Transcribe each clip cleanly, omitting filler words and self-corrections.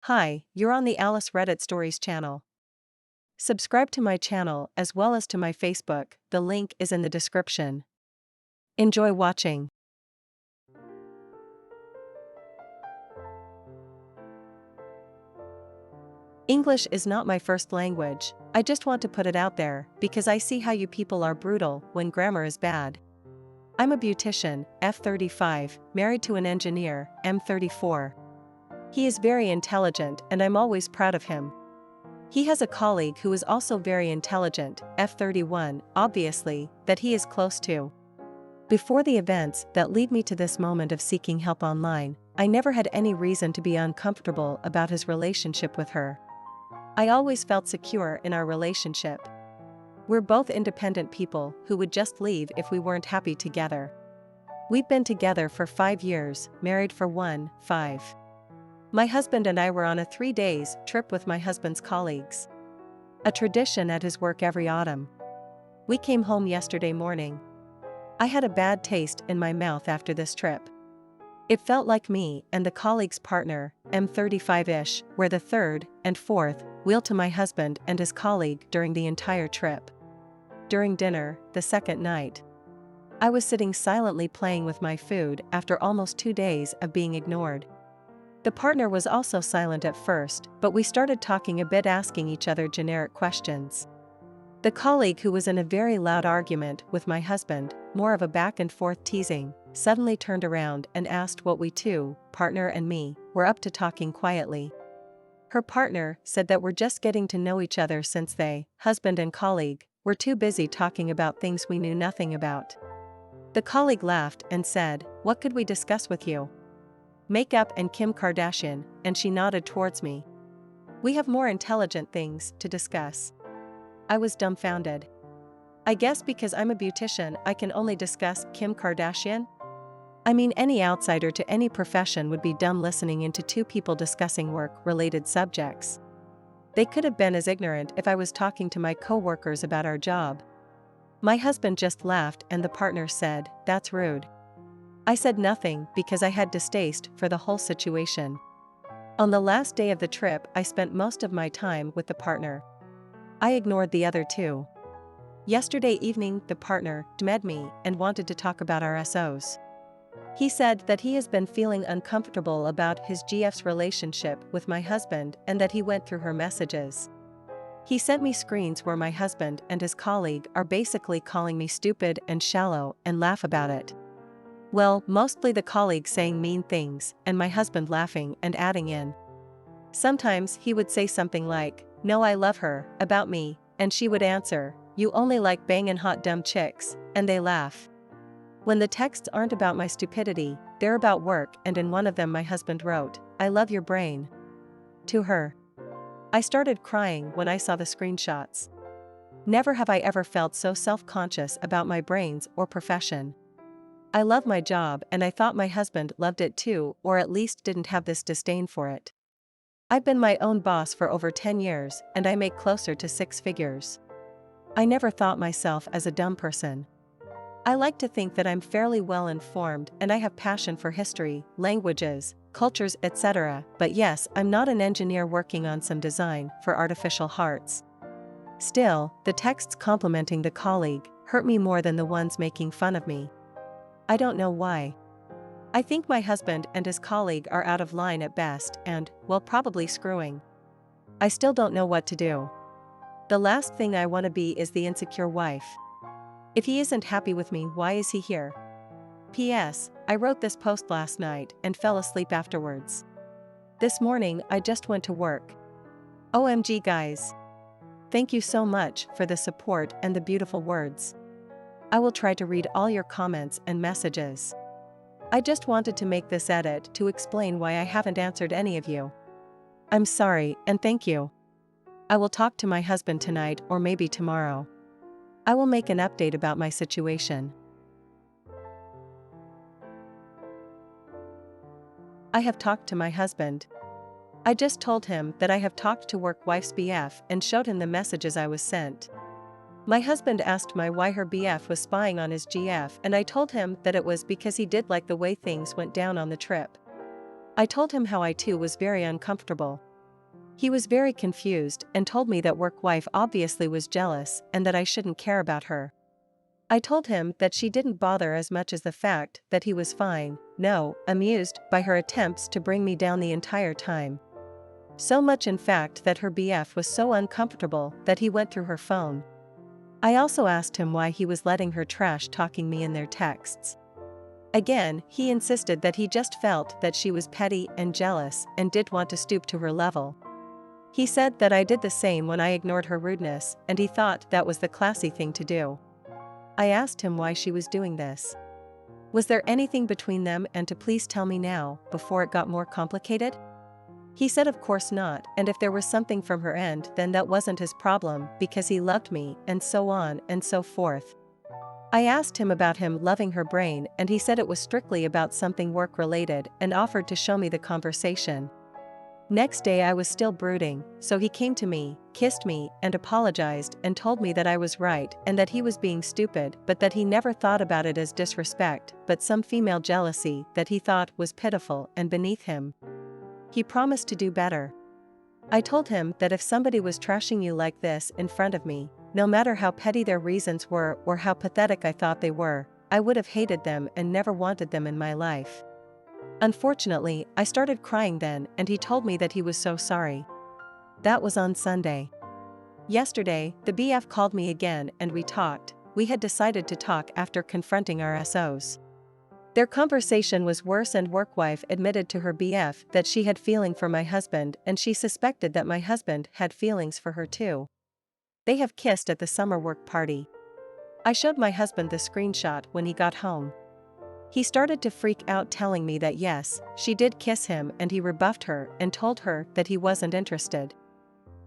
Hi, you're on the Alice Reddit Stories channel. Subscribe to my channel as well as to my Facebook, the link is in the description. Enjoy watching. English is not my first language, I just want to put it out there because I see how you people are brutal when grammar is bad. I'm a beautician, F35, married to an engineer, M34. He is very intelligent and I'm always proud of him. He has a colleague who is also very intelligent, F31, obviously, that he is close to. Before the events that lead me to this moment of seeking help online, I never had any reason to be uncomfortable about his relationship with her. I always felt secure in our relationship. We're both independent people who would just leave if we weren't happy together. We've been together for 5 years, married for 5. My husband and I were on a 3-day trip with my husband's colleagues. A tradition at his work every autumn. We came home yesterday morning. I had a bad taste in my mouth after this trip. It felt like me and the colleague's partner, M35-ish, were the third and fourth wheel to my husband and his colleague during the entire trip. During dinner, the second night, I was sitting silently playing with my food after almost 2 days of being ignored. The partner was also silent at first, but we started talking a bit, asking each other generic questions. The colleague, who was in a very loud argument with my husband, more of a back and forth teasing, suddenly turned around and asked what we two, partner and me, were up to talking quietly. Her partner said that we're just getting to know each other since they, husband and colleague, were too busy talking about things we knew nothing about. The colleague laughed and said, "What could we discuss with you?" "Makeup and Kim Kardashian," and she nodded towards me. "We have more intelligent things to discuss." I was dumbfounded. I guess because I'm a beautician I can only discuss Kim Kardashian? I mean, any outsider to any profession would be dumb listening into two people discussing work-related subjects. They could have been as ignorant if I was talking to my co-workers about our job. My husband just laughed and the partner said, "That's rude." I said nothing because I had distaste for the whole situation. On the last day of the trip I spent most of my time with the partner. I ignored the other two. Yesterday evening the partner DM'd me and wanted to talk about our SOs. He said that he has been feeling uncomfortable about his GF's relationship with my husband and that he went through her messages. He sent me screens where my husband and his colleague are basically calling me stupid and shallow and laugh about it. Well, mostly the colleague saying mean things and my husband laughing and adding in. Sometimes he would say something like, "No, I love her," about me, and she would answer, "You only like bangin' hot dumb chicks," and they laugh. When the texts aren't about my stupidity, they're about work, and in one of them my husband wrote, "I love your brain," to her. I started crying when I saw the screenshots. Never have I ever felt so self-conscious about my brains or profession. I love my job and I thought my husband loved it too, or at least didn't have this disdain for it. I've been my own boss for over 10 years and I make closer to 6 figures. I never thought myself as a dumb person. I like to think that I'm fairly well informed and I have passion for history, languages, cultures, etc. But yes, I'm not an engineer working on some design for artificial hearts. Still, the texts complimenting the colleague hurt me more than the ones making fun of me. I don't know why. I think my husband and his colleague are out of line at best and, well, probably screwing. I still don't know what to do. The last thing I want to be is the insecure wife. If he isn't happy with me, why is he here? P.S. I wrote this post last night and fell asleep afterwards. This morning I just went to work. OMG guys. Thank you so much for the support and the beautiful words. I will try to read all your comments and messages. I just wanted to make this edit to explain why I haven't answered any of you. I'm sorry and thank you. I will talk to my husband tonight or maybe tomorrow. I will make an update about my situation. I have talked to my husband. I just told him that I have talked to work wife's BF and showed him the messages I was sent. My husband asked me why her BF was spying on his GF and I told him that it was because he did like the way things went down on the trip. I told him how I too was very uncomfortable. He was very confused and told me that work wife obviously was jealous and that I shouldn't care about her. I told him that she didn't bother as much as the fact that he was fine, amused by her attempts to bring me down the entire time. So much in fact that her BF was so uncomfortable that he went through her phone. I also asked him why he was letting her trash talking me in their texts. Again, he insisted that he just felt that she was petty and jealous and did want to stoop to her level. He said that I did the same when I ignored her rudeness, and he thought that was the classy thing to do. I asked him why she was doing this. Was there anything between them, and to please tell me now, before it got more complicated? He said of course not, and if there was something from her end then that wasn't his problem because he loved me, and so on and so forth. I asked him about him loving her brain, and he said it was strictly about something work-related and offered to show me the conversation. Next day I was still brooding, so he came to me, kissed me, and apologized and told me that I was right and that he was being stupid, but that he never thought about it as disrespect, but some female jealousy that he thought was pitiful and beneath him. He promised to do better. I told him that if somebody was trashing you like this in front of me, no matter how petty their reasons were or how pathetic I thought they were, I would have hated them and never wanted them in my life. Unfortunately, I started crying then, and he told me that he was so sorry. That was on Sunday. Yesterday, the BF called me again and we talked. We had decided to talk after confronting our SOs. Their conversation was worse, and workwife admitted to her BF that she had feeling for my husband, and she suspected that my husband had feelings for her too. They have kissed at the summer work party. I showed my husband the screenshot when he got home. He started to freak out, telling me that yes, she did kiss him, and he rebuffed her and told her that he wasn't interested.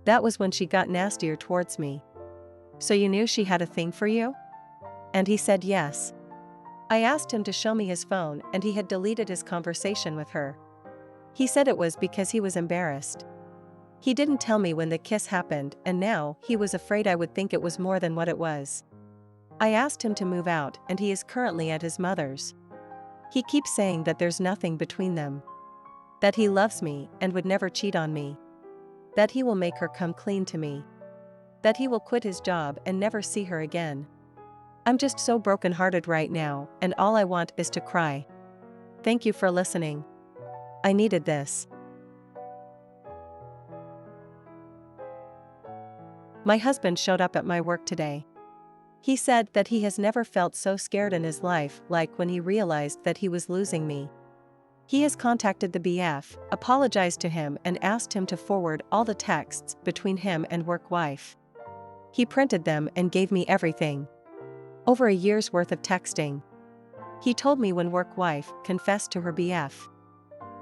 That was when she got nastier towards me. So you knew she had a thing for you? And he said yes. I asked him to show me his phone, and he had deleted his conversation with her. He said it was because he was embarrassed. He didn't tell me when the kiss happened, and now he was afraid I would think it was more than what it was. I asked him to move out, and he is currently at his mother's. He keeps saying that there's nothing between them. That he loves me and would never cheat on me. That he will make her come clean to me. That he will quit his job and never see her again. I'm just so brokenhearted right now, and all I want is to cry. Thank you for listening. I needed this. My husband showed up at my work today. He said that he has never felt so scared in his life, like when he realized that he was losing me. He has contacted the BF, apologized to him, and asked him to forward all the texts between him and work wife. He printed them and gave me everything. Over a year's worth of texting. He told me when work wife confessed to her BF.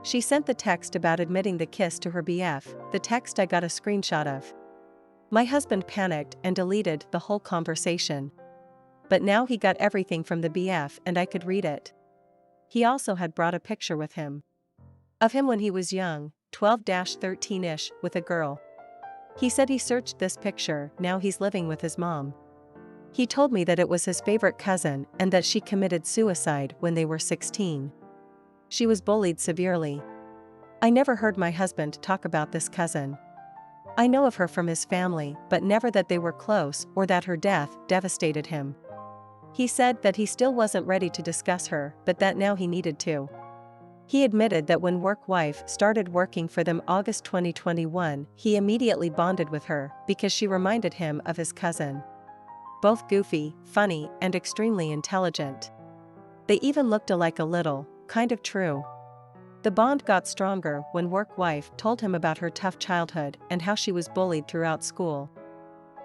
She sent the text about admitting the kiss to her BF, the text I got a screenshot of. My husband panicked and deleted the whole conversation. But now he got everything from the BF and I could read it. He also had brought a picture with him. Of him when he was young, 12-13-ish, with a girl. He said he searched this picture, now he's living with his mom. He told me that it was his favorite cousin and that she committed suicide when they were 16. She was bullied severely. I never heard my husband talk about this cousin. I know of her from his family, but never that they were close or that her death devastated him. He said that he still wasn't ready to discuss her, but that now he needed to. He admitted that when work wife started working for them August 2021, he immediately bonded with her because she reminded him of his cousin. Both goofy, funny, and extremely intelligent. They even looked alike a little, kind of true. The bond got stronger when work wife told him about her tough childhood and how she was bullied throughout school.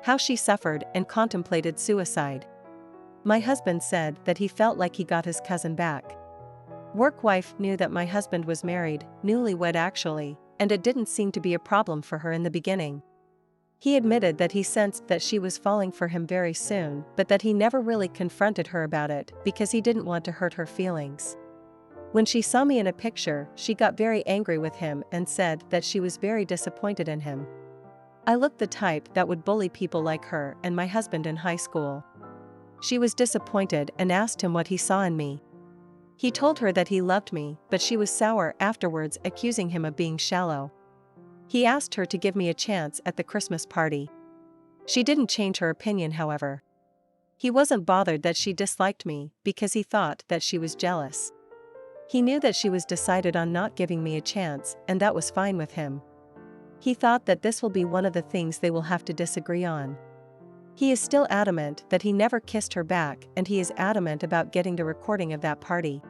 How she suffered and contemplated suicide. My husband said that he felt like he got his cousin back. Work wife knew that my husband was married, newlywed actually, and it didn't seem to be a problem for her in the beginning. He admitted that he sensed that she was falling for him very soon, but that he never really confronted her about it because he didn't want to hurt her feelings. When she saw me in a picture, she got very angry with him and said that she was very disappointed in him. I looked the type that would bully people like her and my husband in high school. She was disappointed and asked him what he saw in me. He told her that he loved me, but she was sour afterwards, accusing him of being shallow. He asked her to give me a chance at the Christmas party. She didn't change her opinion, however. He wasn't bothered that she disliked me because he thought that she was jealous. He knew that she was decided on not giving me a chance, and that was fine with him. He thought that this will be one of the things they will have to disagree on. He is still adamant that he never kissed her back, and he is adamant about getting the recording of that party.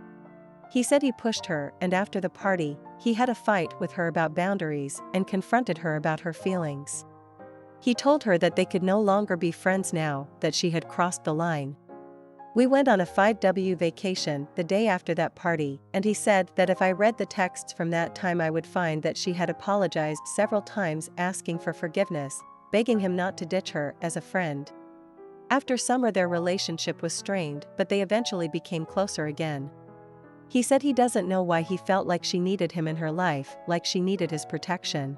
He said he pushed her, and after the party, he had a fight with her about boundaries and confronted her about her feelings. He told her that they could no longer be friends now that she had crossed the line. We went on a 5W vacation the day after that party, and he said that if I read the texts from that time I would find that she had apologized several times, asking for forgiveness, begging him not to ditch her as a friend. After summer their relationship was strained, but they eventually became closer again. He said he doesn't know why he felt like she needed him in her life, like she needed his protection.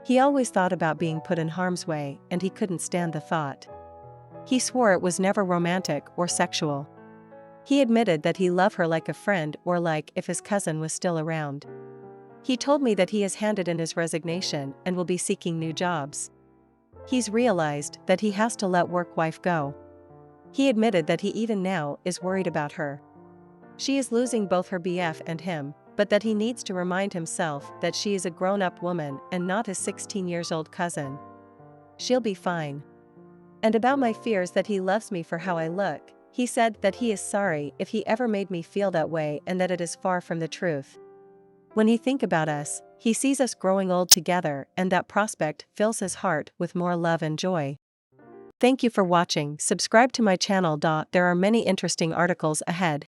He always thought about being put in harm's way, and he couldn't stand the thought. He swore it was never romantic or sexual. He admitted that he loved her like a friend, or like if his cousin was still around. He told me that he has handed in his resignation and will be seeking new jobs. He's realized that he has to let work-wife go. He admitted that he even now is worried about her. She is losing both her BF and him, but that he needs to remind himself that she is a grown-up woman and not his 16-year-old cousin. She'll be fine. And about my fears that he loves me for how I look, he said that he is sorry if he ever made me feel that way and that it is far from the truth. When he thinks about us, he sees us growing old together, and that prospect fills his heart with more love and joy. Thank you for watching. Subscribe to my channel. There are many interesting articles ahead.